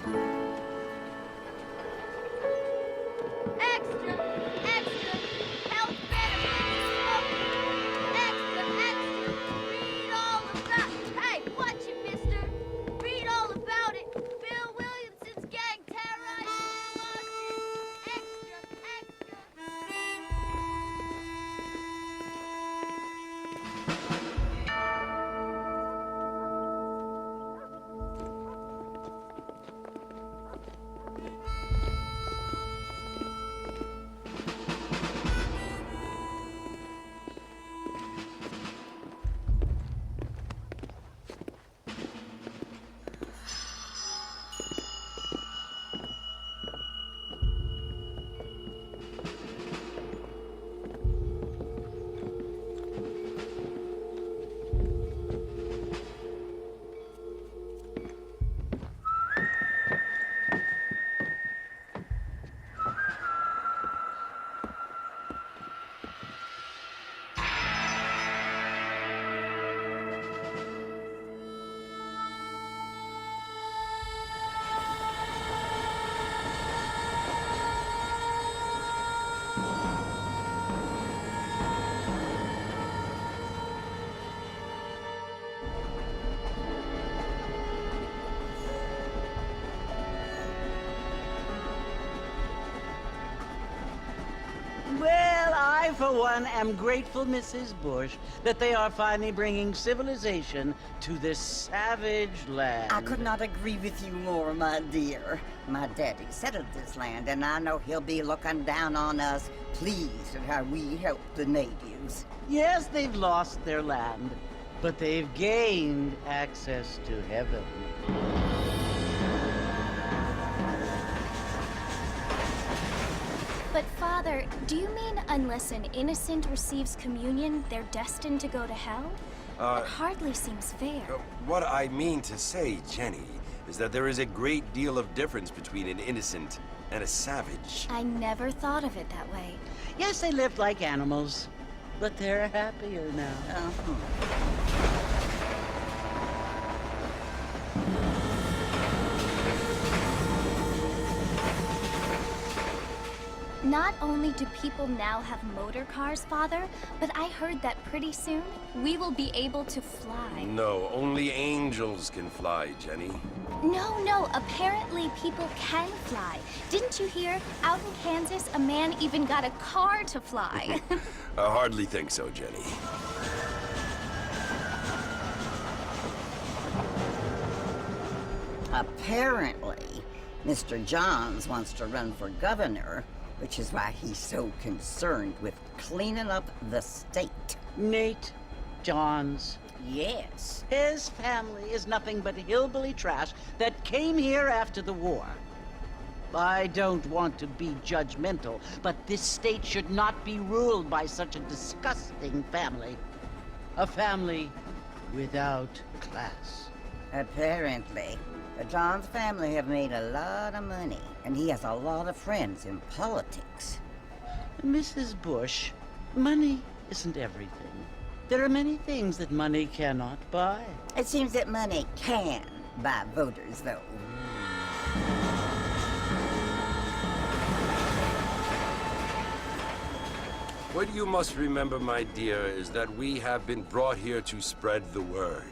Extra, extra, health benefits, smoking. Extra, extra, read all about. Hey, watch it, mister. Read all about it. Bill Williamson's gang terrorizing Boston. Extra, extra. Well, I, for one, am grateful, Mrs. Bush, that they are finally bringing civilization to this savage land. I could not agree with you more, my dear. My daddy settled this land, and I know he'll be looking down on us, pleased at how we help the natives. Yes, they've lost their land, but they've gained access to heaven. But Father, do you mean unless an innocent receives communion, they're destined to go to hell? That hardly seems fair. What I mean to say, Jenny, is that there is a great deal of difference between an innocent and a savage. I never thought of it that way. Yes, they lived like animals, but they're happier now. Not only do people now have motor cars, Father, but I heard that pretty soon we will be able to fly. No, only angels can fly, Jenny. No, apparently people can fly. Didn't you hear? Out in Kansas, a man even got a car to fly. I hardly think so, Jenny. Apparently, Mr. Johns wants to run for governor, which is why he's so concerned with cleaning up the state. Nate Johns. Yes. His family is nothing but hillbilly trash that came here after the war. I don't want to be judgmental, but this state should not be ruled by such a disgusting family. A family without class. Apparently. The Johns family have made a lot of money, and he has a lot of friends in politics. Mrs. Bush, money isn't everything. There are many things that money cannot buy. It seems that money can buy voters, though. What you must remember, my dear, is that we have been brought here to spread the word.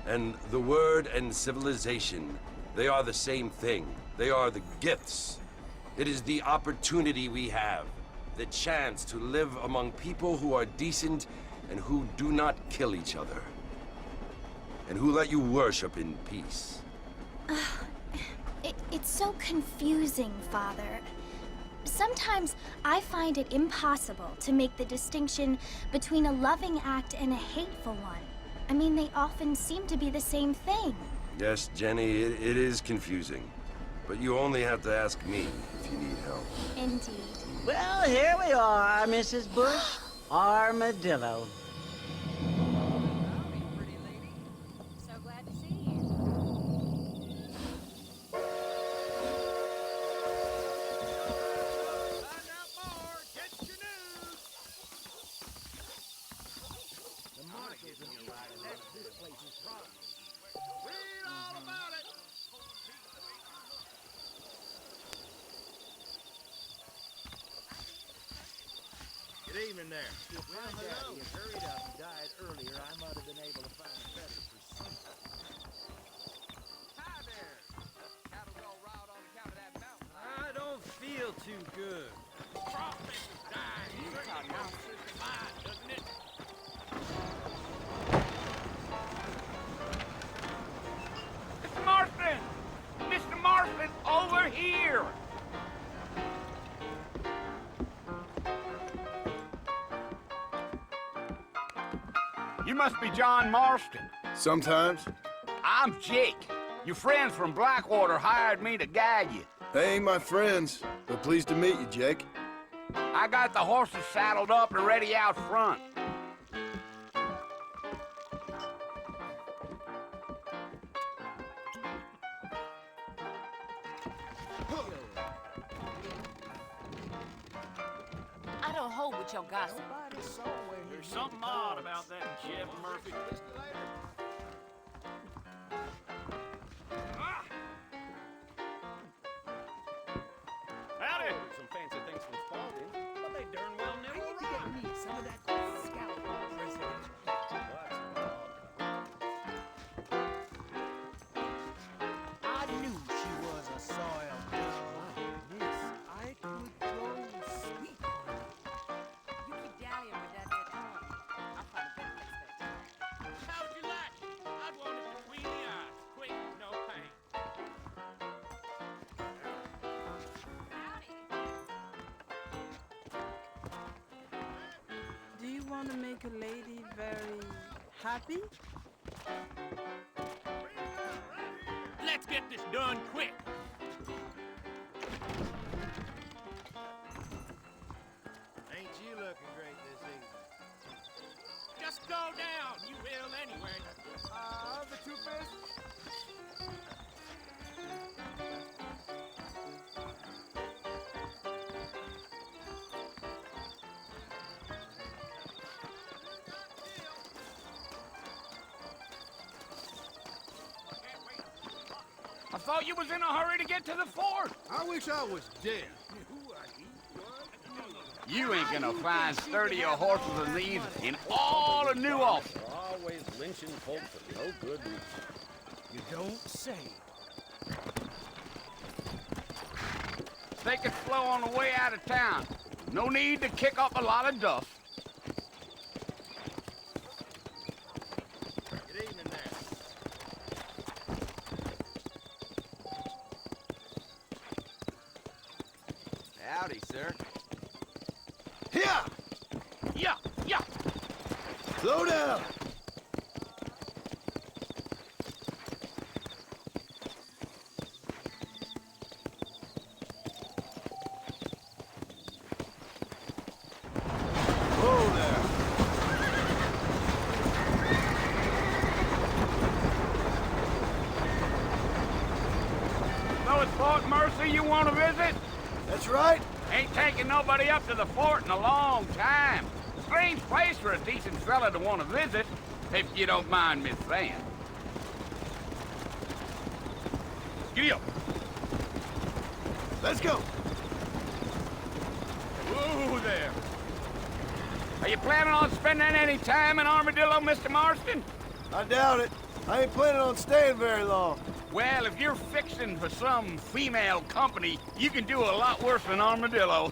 And the word and civilization, they are the same thing. They are the gifts. It is the opportunity we have, the chance to live among people who are decent and who do not kill each other, and who let you worship in peace. It's so confusing, Father. Sometimes I find it impossible to make the distinction between a loving act and a hateful one. I mean, they often seem to be the same thing. Yes, Jenny, it is confusing. But you only have to ask me if you need help. Indeed. Well, here we are, Mrs. Bush. Armadillo. Howdy, pretty lady. So glad to see you. Find out more. Get your news. The marshal's in your ride, and this place is prime. Read all about it. Good evening there. If my daddy had hurried up and died earlier, I might have been able to find a better pursuit. Hi there. Cattle's all riled on account of that mountain. I don't feel too good. Crawfish is dying. You certainly don't switch your mind, doesn't it? Mr. Marston! Mr. Marston, over here! You must be John Marston. Sometimes. I'm Jake. Your friends from Blackwater hired me to guide you. They ain't my friends, but pleased to meet you, Jake. I got the horses saddled up and ready out front. I don't hold with your gossip. There's something odd about that Jeff Murphy. Howdy! Some fancy things from Spalding, but they darn well never arrived. Some of that scalp president. I knew she was a soiled girl. Miss, I could grow sweet on her. You keep dallying with that dead tongue. I'll find a better place next time. How would you like it? I'd want it between the eyes. Quick, no pain. Do you want to make a lady very happy? Let's get this done quick. Ain't you looking great this evening? Just go down. You will anyway. The two-fish? I thought you was in a hurry to get to the fort. I wish I was dead. You ain't gonna find sturdier horses than these in all of New Ulster. Always lynching folks for no good reason. You don't say. Take it slow on the way out of town. No need to kick up a lot of dust. Good evening there. Howdy, sir. Here! Yeah, yeah. Slow down! Whoa there! So it's Fort Mercy you want to visit? That's right. Ain't taking nobody up to the fort in a long time. Strange place for a decent fella to want to visit, if you don't mind me saying. Giddy up. Let's go. Whoa there. Are you planning on spending any time in Armadillo, Mr. Marston? I doubt it. I ain't planning on staying very long. Well, if you're fixing for some female company, you can do a lot worse than Armadillo.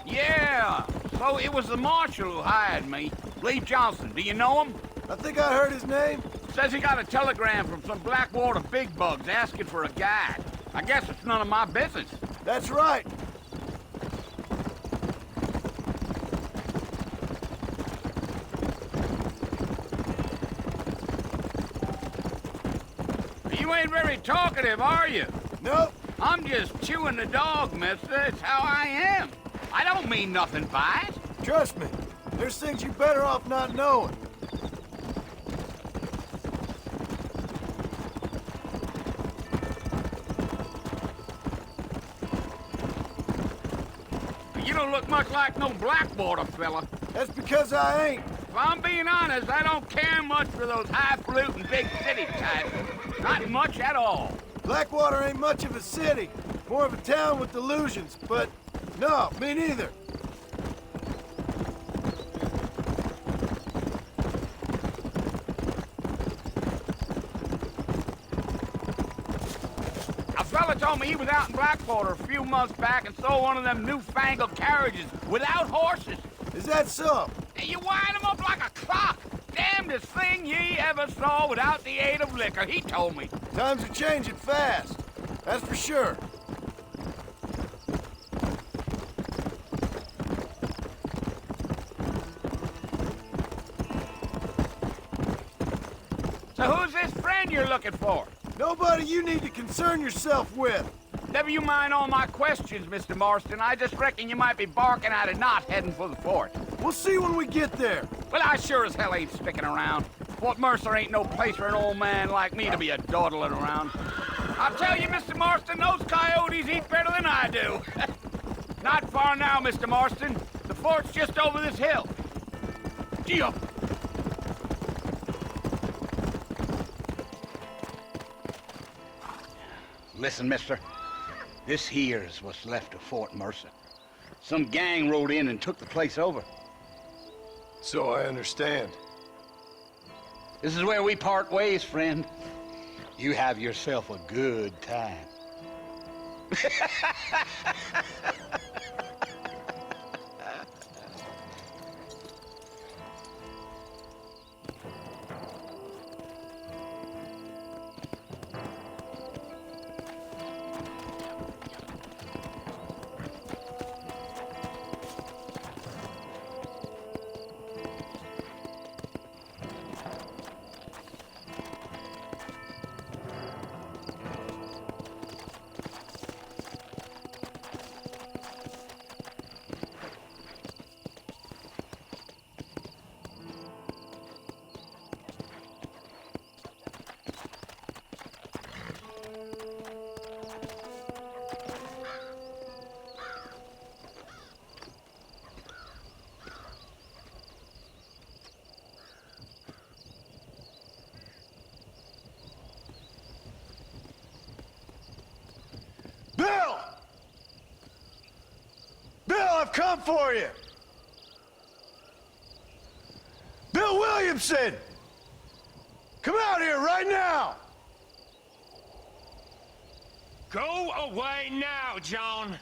Yeah, so it was the marshal who hired me. Lee Johnson, do you know him? I think I heard his name. Says he got a telegram from some Blackwater big bugs asking for a guide. I guess it's none of my business. That's right. You ain't very talkative, are you? Nope. I'm just chewing the dog, mister. It's how I am. I don't mean nothing by it. Trust me. There's things you better off not knowing. You don't look much like no Blackwater fella. That's because I ain't. if I'm being honest, I don't care much for those highfalutin big city types. Not much at all. Blackwater ain't much of a city. More of a town with delusions, but no, me neither. A fella told me he was out in Blackwater a few months back and saw one of them newfangled carriages without horses. Is that so? And you wind them up like a clock. Damnedest thing ye ever saw without the aid of liquor, he told me. Times are changing fast. That's for sure. So who's this friend you're looking for? Nobody you need to concern yourself with. Never you mind all my questions, Mr. Marston. I just reckon you might be barking at a knot heading for the fort. We'll see when we get there. Well, I sure as hell ain't sticking around. Fort Mercer ain't no place for an old man like me to be a dawdling around. I'll tell you, Mr. Marston, those coyotes eat better than I do. Not far now, Mr. Marston. The fort's just over this hill. Gee up. Listen, mister. This here's what's left of Fort Mercer. Some gang rode in and took the place over. So I understand. This is where we part ways, friend. You have yourself a good time. Bill! Bill, I've come for you! Bill Williamson! Come out here right now! Go away now, John.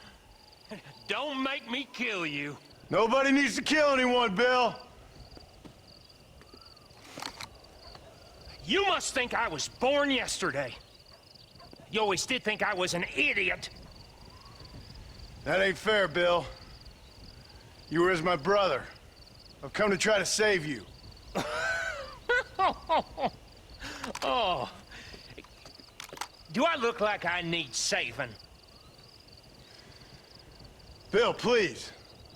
Don't make me kill you. Nobody needs to kill anyone, Bill. You must think I was born yesterday. You always did think I was an idiot. That ain't fair, Bill. You were as my brother. I've come to try to save you. Oh. Do I look like I need saving? Bill, please.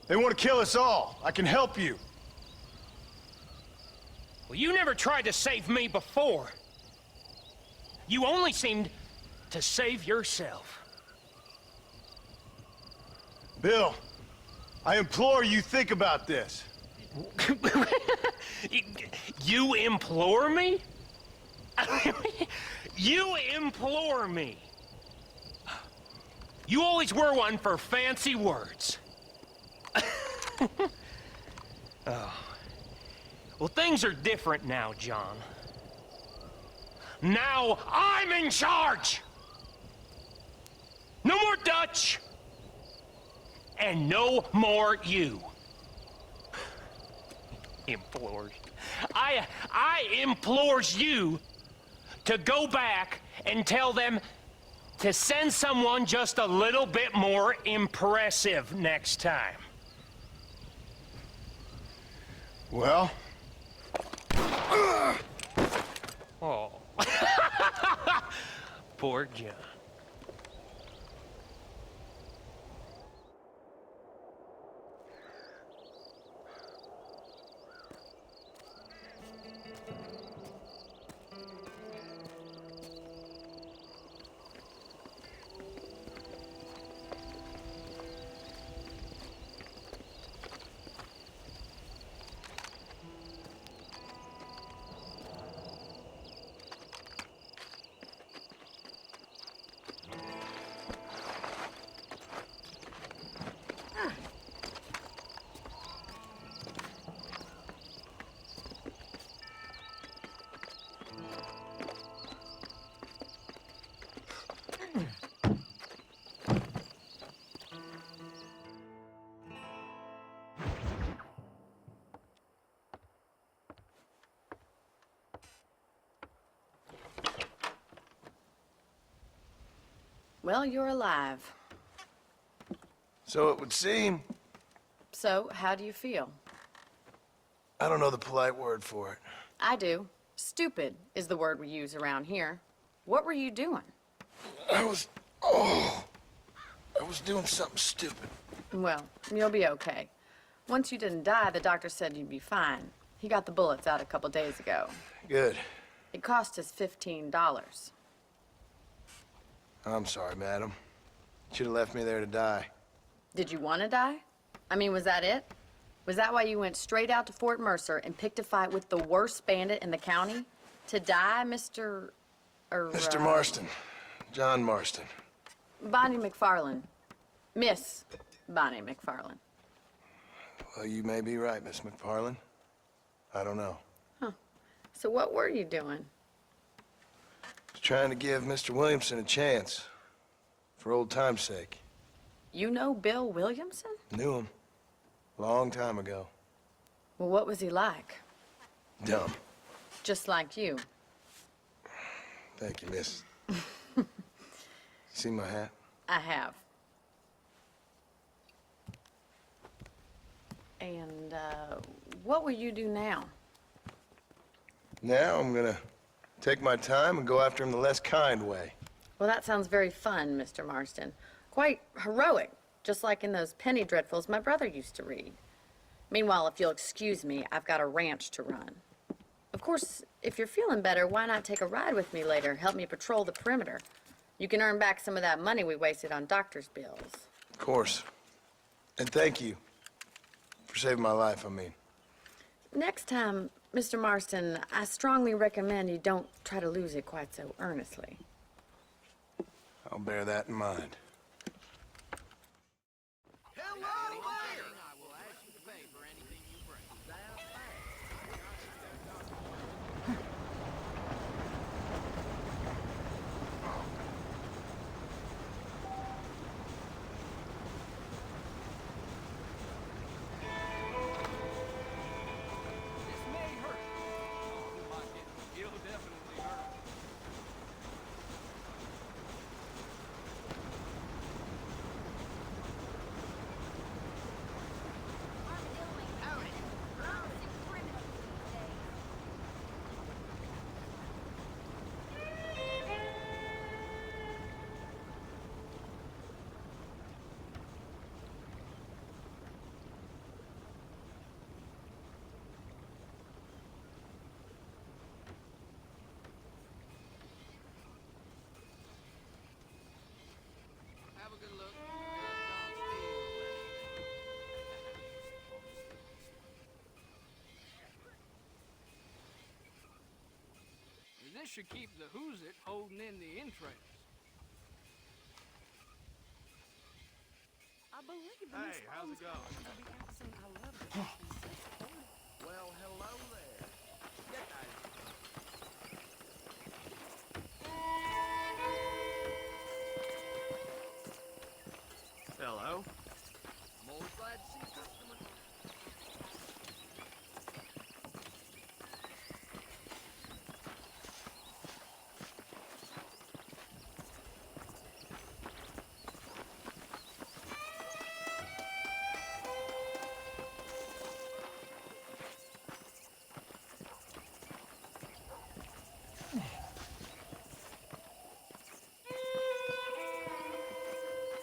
They want to kill us all. I can help you. Well, you never tried to save me before. You only seemed to save yourself. Bill, I implore you think about this. You implore me? You implore me? You always were one for fancy words. Oh. Well, things are different now, John. Now I'm in charge! No more Dutch! And no more you. Implores. I implores you to go back and tell them to send someone just a little bit more impressive next time. Well? Oh. Poor John. Well, you're alive. So it would seem. So, how do you feel? I don't know the polite word for it. I do. Stupid is the word we use around here. What were you doing? I was doing something stupid. Well, you'll be okay. Once you didn't die, the doctor said you'd be fine. He got the bullets out a couple days ago. Good. It cost us $15. I'm sorry, madam. Should have left me there to die. Did you want to die? I mean, was that it? Was that why you went straight out to Fort Mercer and picked a fight with the worst bandit in the county? To die, Mr. Mr. Marston. John Marston. Bonnie McFarland. Miss Bonnie McFarland. Well, you may be right, Miss McFarland. I don't know. Huh. So what were you doing? Was trying to give Mr. Williamson a chance. For old time's sake. You know Bill Williamson? Knew him. Long time ago. Well, what was he like? Dumb. Just like you. Thank you, miss. See my hat? I have. And, what will you do now? Now I'm gonna take my time and go after him the less kind way. Well, that sounds very fun, Mr. Marston. Quite heroic, just like in those penny dreadfuls my brother used to read. Meanwhile, if you'll excuse me, I've got a ranch to run. Of course, if you're feeling better, why not take a ride with me later? Help me patrol the perimeter. You can earn back some of that money we wasted on doctor's bills. Of course. And thank you. For saving my life, I mean. Next time, Mr. Marston, I strongly recommend you don't try to lose it quite so earnestly. I'll bear that in mind. This should keep the who's it holding in the entrails. I believe the Hey, how's it going? Well, hello there. Get that. Hello. I'm always glad to see a customer.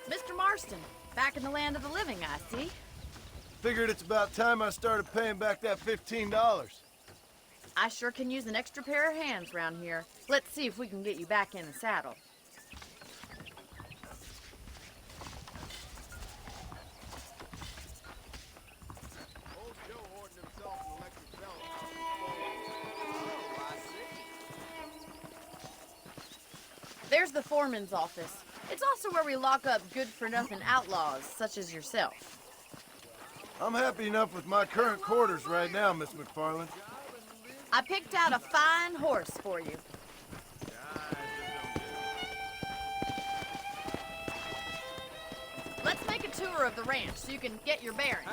Mr. Marston, back in the land of the living, I see. Figured it's about time I started paying back that $15. I sure can use an extra pair of hands around here. Let's see if we can get you back in the saddle. Old Joe hoarding himself an electric belt. Oh, I see. There's the foreman's office. It's also where we lock up good-for-nothing outlaws, such as yourself. I'm happy enough with my current quarters right now, Miss McFarland. I picked out a fine horse for you. Let's make a tour of the ranch so you can get your bearings.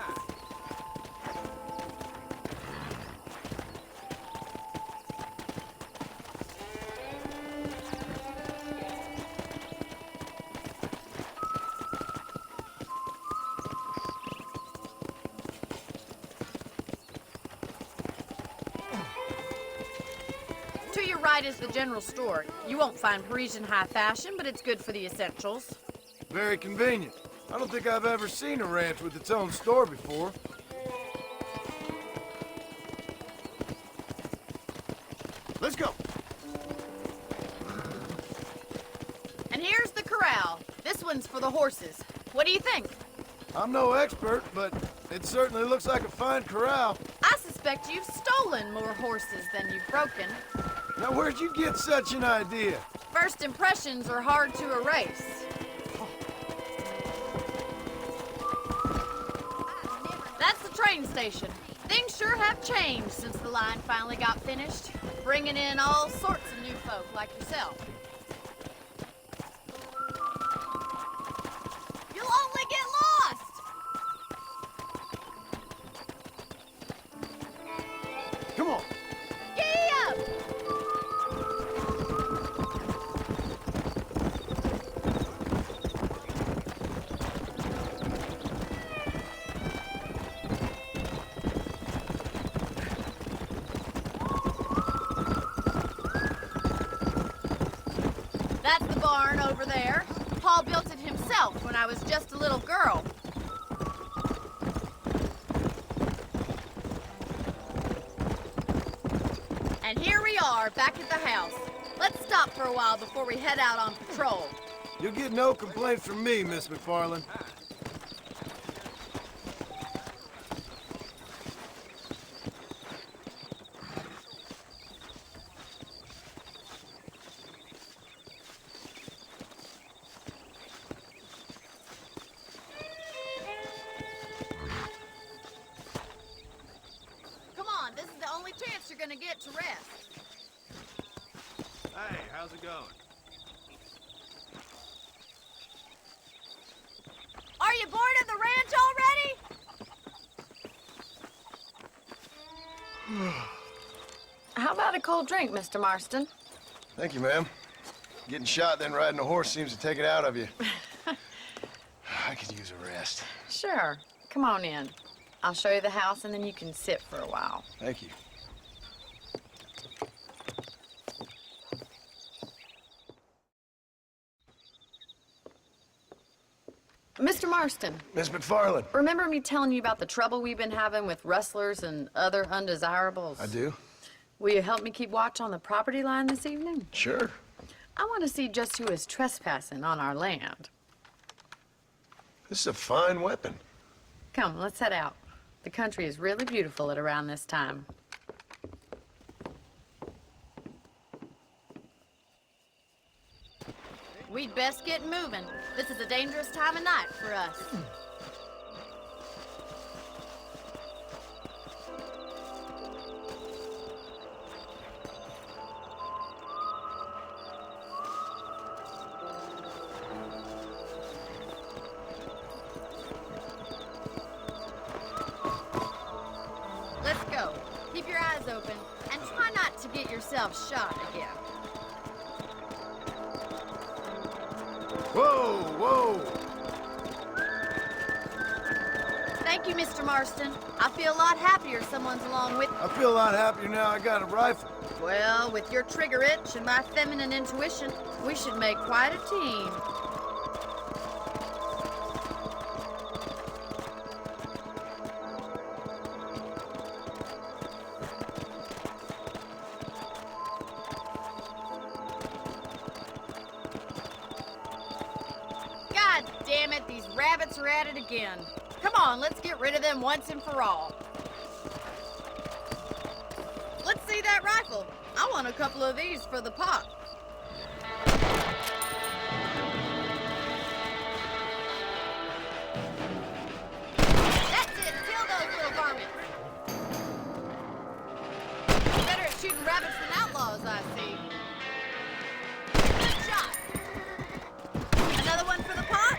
right is the general store. You won't find Parisian high fashion, but it's good for the essentials. Very convenient. I don't think I've ever seen a ranch with its own store before. Let's go. And here's the corral. This one's for the horses. What do you think? I'm no expert, but it certainly looks like a fine corral. I suspect you've stolen more horses than you've broken. Now, where'd you get such an idea? First impressions are hard to erase. That's the train station. Things sure have changed since the line finally got finished, bringing in all sorts of new folk like yourself. You'll only get lost! Come on. Giddy up! That's the barn over there. Paul built it himself when I was just a little girl. And here we are, back at the house. Let's stop for a while before we head out on patrol. You'll get no complaints from me, Miss McFarland. Come on, this is the only chance you're gonna get to rest. Hey, how's it going? Are you bored of the ranch already? How about a cold drink, Mr. Marston? Thank you, ma'am. Getting shot, then riding a horse seems to take it out of you. I could use a rest. Sure. Come on in. I'll show you the house, and then you can sit for a while. Thank you. Mr. Marston, Miss McFarland. remember me telling you about the trouble we've been having with rustlers and other undesirables? I do? Will you help me keep watch on the property line this evening? Sure. I want to see just who is trespassing on our land. This is a fine weapon. Come, let's head out. The country is really beautiful at around this time. We'd best get moving. This is a dangerous time of night for us. Let's go. Keep your eyes open and try not to get yourself shot again. Whoa, whoa! Thank you, Mr. Marston. I feel a lot happier someone's along with... I feel a lot happier now I got a rifle. Well, with your trigger itch and my feminine intuition, we should make quite a team. God damn it, these rabbits are at it again. Come on, let's get rid of them once and for all. Let's see that rifle. I want a couple of these for the pot. That's it, kill those little varmints. Better at shooting rabbits than outlaws, I see. Good shot. Another one for the pot?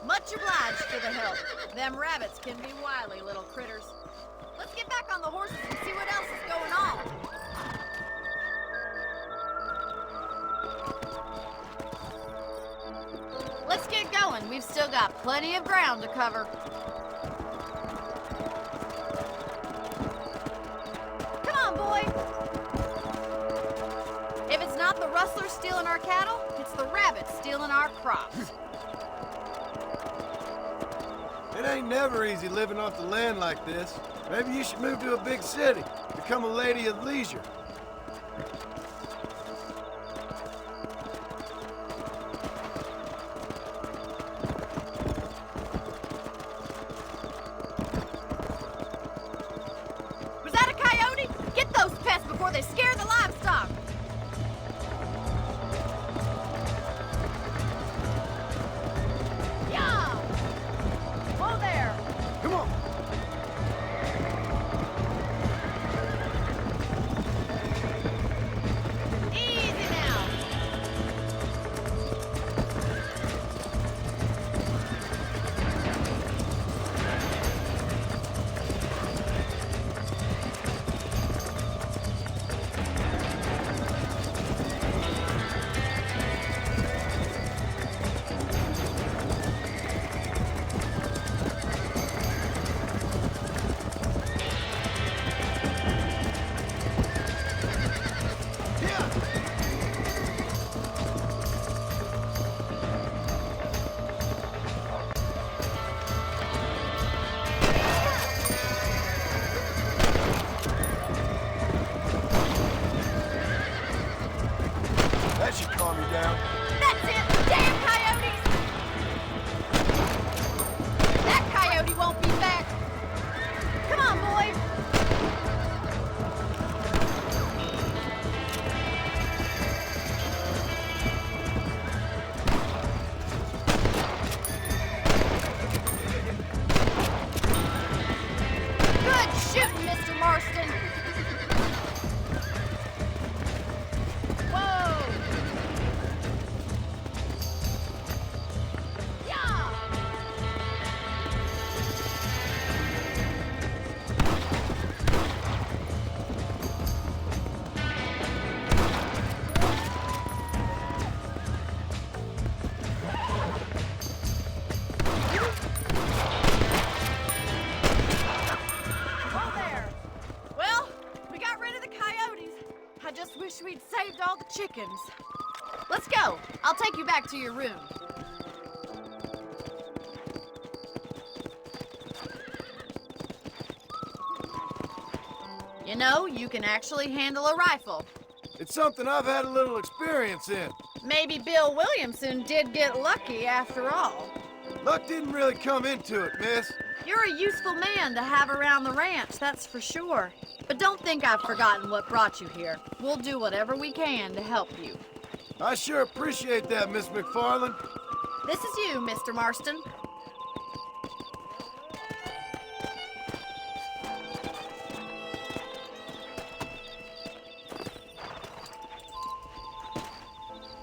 Much obliged for the help. Them rabbits can be wily little critters. Let's get back on the horses and see what else is going on. Let's get going. We've still got plenty of ground to cover. boy? If it's not the rustlers stealing our cattle, it's the rabbits stealing our crops. It ain't never easy living off the land like this. Maybe you should move to a big city, become a lady of leisure. Was that a coyote? Get those pests before they scare the livestock. Yeah! Whoa there! Come on! Easy now! That should calm you down. That's it! Damn coyotes! That coyote won't be back! Come on, boys! Good shooting, Mr. Marston! Whoa! Yeah! Whoa there! Well, we got rid of the coyotes. I just wish we'd saved all the chickens. Let's go. I'll take you back to your room. You know, you can actually handle a rifle. It's something I've had a little experience in. Maybe Bill Williamson did get lucky after all. Luck didn't really come into it, miss. You're a useful man to have around the ranch, that's for sure. But don't think I've forgotten what brought you here. We'll do whatever we can to help you. I sure appreciate that, Miss McFarland. This is you, Mr. Marston.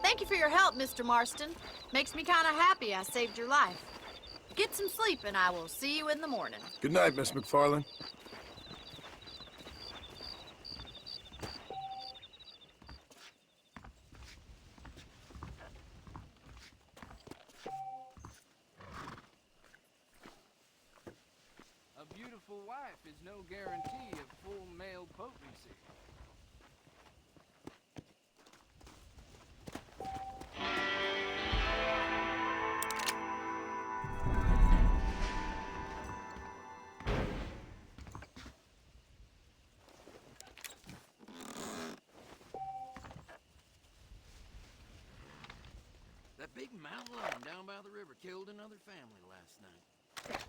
Thank you for your help, Mr. Marston. Makes me kind of happy I saved your life. Get some sleep and I will see you in the morning. Good night, Miss McFarland. A beautiful wife is no guarantee of full male potency. That big mountain lion down by the river killed another family last night.